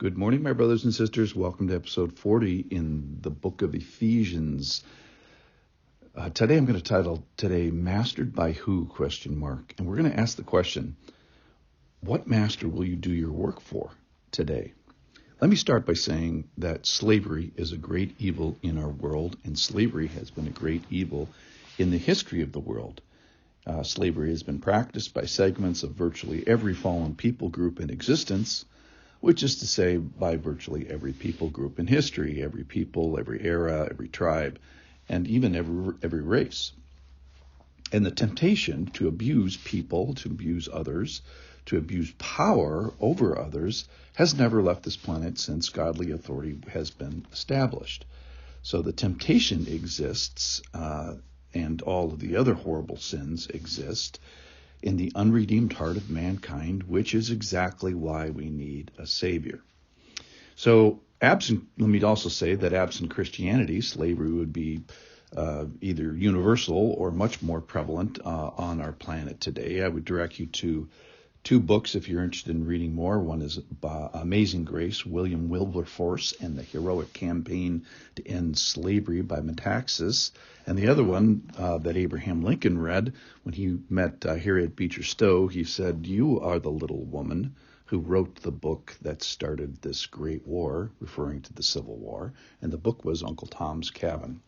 Good morning, my brothers and sisters. Welcome to episode 40 in the book of Ephesians. Today I'm going to title Mastered by Who? And we're going to ask the question, what master will you do your work for today? Let me start by saying that slavery is a great evil in our world, and slavery has been a great evil in the history of the world. Slavery has been practiced by segments of virtually every fallen people group in existence, which is to say by virtually every people group in history, every people, every era, every tribe, and even every race. And the temptation to abuse people, to abuse others, to abuse power over others has never left this planet since godly authority has been established. So the temptation exists, and all of the other horrible sins exist in the unredeemed heart of mankind, which is exactly why we need a Savior. So let me also say that absent Christianity, slavery would be either universal or much more prevalent on our planet today. I would direct you to two books if you're interested in reading more. One is Amazing Grace, William Wilberforce, and the Heroic Campaign to End Slavery by Metaxas. And the other one that Abraham Lincoln read when he met Harriet Beecher Stowe, he said, "You are the little woman who wrote the book that started this great war," referring to the Civil War. And the book was Uncle Tom's Cabin.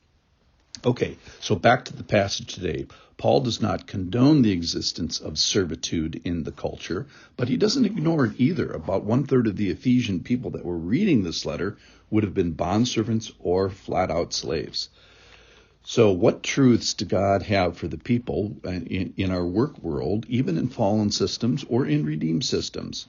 Okay, so back to the passage today. Paul does not condone the existence of servitude in the culture, but he doesn't ignore it either. About 1/3 of the Ephesian people that were reading this letter would have been bondservants or flat-out slaves. So what truths do God have for the people in our work world, even in fallen systems or in redeemed systems?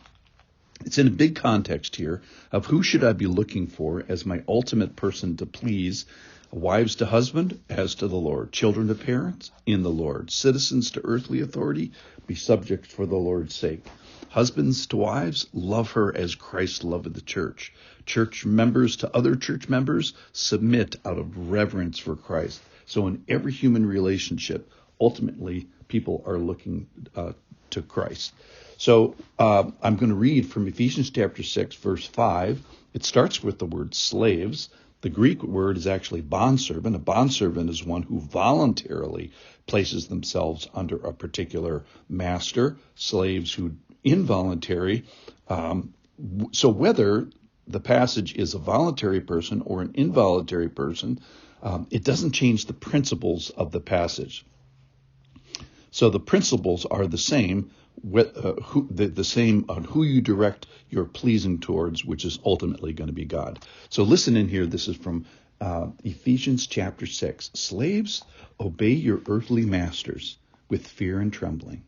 It's in a big context here of who should I be looking for as my ultimate person to please. Wives to husband, as to the Lord. Children to parents, in the Lord. Citizens to earthly authority, be subject for the Lord's sake. Husbands to wives, love her as Christ loved the church. Church members to other church members, submit out of reverence for Christ. So in every human relationship, ultimately, people are looking to Christ. So I'm going to read from Ephesians chapter 6, verse 5. It starts with the word slaves. The Greek word is actually bondservant. A bondservant is one who voluntarily places themselves under a particular master. Slaves who involuntary. So whether the passage is a voluntary person or an involuntary person, it doesn't change the principles of the passage. So the principles are the same. The same on who you direct your pleasing towards, which is ultimately going to be God. So listen in here. This is from Ephesians chapter 6. Slaves, obey your earthly masters with fear and trembling,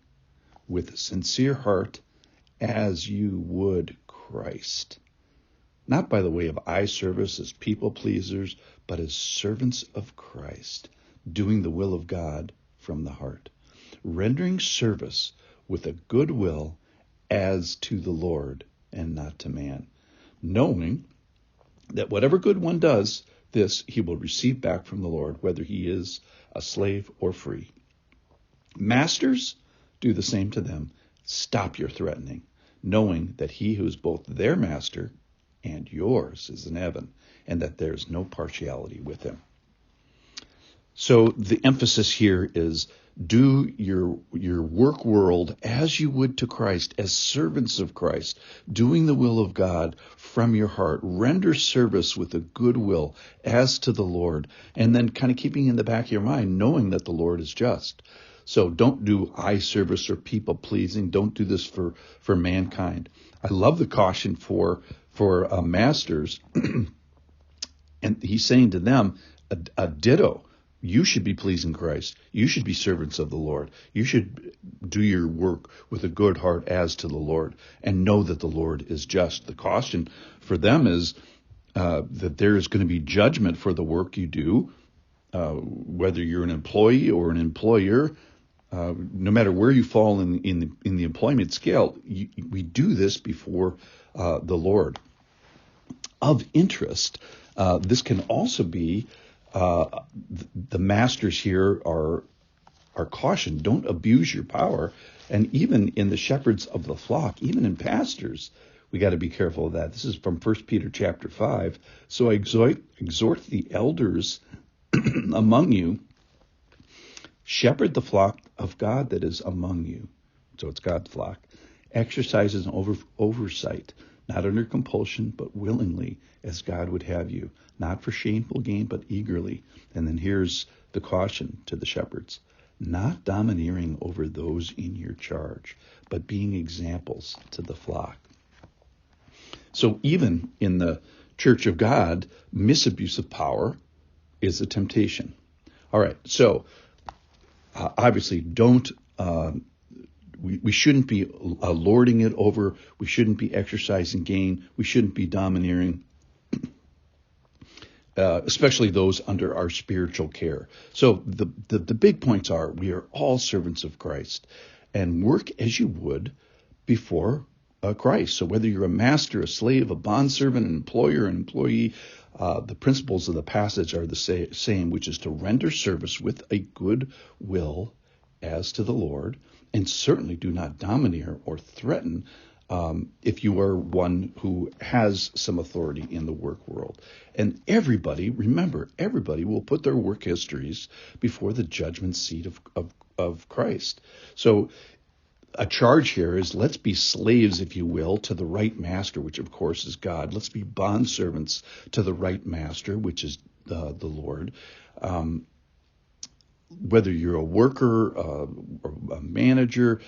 with a sincere heart, as you would Christ. Not by the way of eye service as people pleasers, but as servants of Christ, doing the will of God from the heart, rendering service with a good will as to the Lord and not to man, knowing that whatever good one does, this he will receive back from the Lord, whether he is a slave or free. Masters, do the same to them. Stop your threatening, knowing that he who is both their master and yours is in heaven, and that there is no partiality with him. So the emphasis here is do your work world as you would to Christ, as servants of Christ, doing the will of God from your heart. Render service with a good will as to the Lord, and then kind of keeping in the back of your mind, knowing that the Lord is just. So don't do eye service or people pleasing. Don't do this for mankind. I love the caution for masters, and he's saying to them a ditto. You should be pleasing Christ. You should be servants of the Lord. You should do your work with a good heart as to the Lord and know that the Lord is just. The caution for them is that there is going to be judgment for the work you do, whether you're an employee or an employer. No matter where you fall in the employment scale, we do this before the Lord. Of interest, this can also be the masters here are cautioned. Don't abuse your power. And even in the shepherds of the flock, even in pastors, we got to be careful of that. This is from 1 Peter chapter 5. So I exhort the elders among you, shepherd the flock of God that is among you. So it's God's flock. Exercise an oversight, not under compulsion, but willingly, as God would have you, not for shameful gain, but eagerly. And then here's the caution to the shepherds: not domineering over those in your charge, but being examples to the flock. So even in the church of God, misabuse of power is a temptation. All right, so obviously we shouldn't be lording it over. We shouldn't be exercising gain. We shouldn't be domineering, especially those under our spiritual care. So the big points are: we are all servants of Christ, and work as you would before Christ. So whether you're a master, a slave, a bondservant, an employer, an employee, the principles of the passage are the same, which is to render service with a good will as to the Lord, and certainly do not domineer or threaten if you are one who has some authority in the work world. And everybody, remember, everybody will put their work histories before the judgment seat of Christ. So a charge here is, let's be slaves, if you will, to the right master, which of course is God. Let's be bondservants to the right master, which is the Lord. Whether you're a worker or a manager,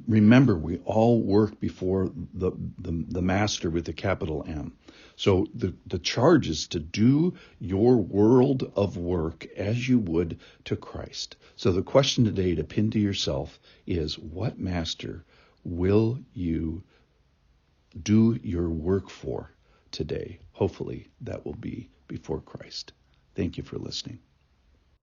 remember, we all work before the master with a capital M. So the charge is to do your world of work as you would to Christ. So the question today to pin to yourself is, what master will you do your work for today? Hopefully that will be before Christ. Thank you for listening.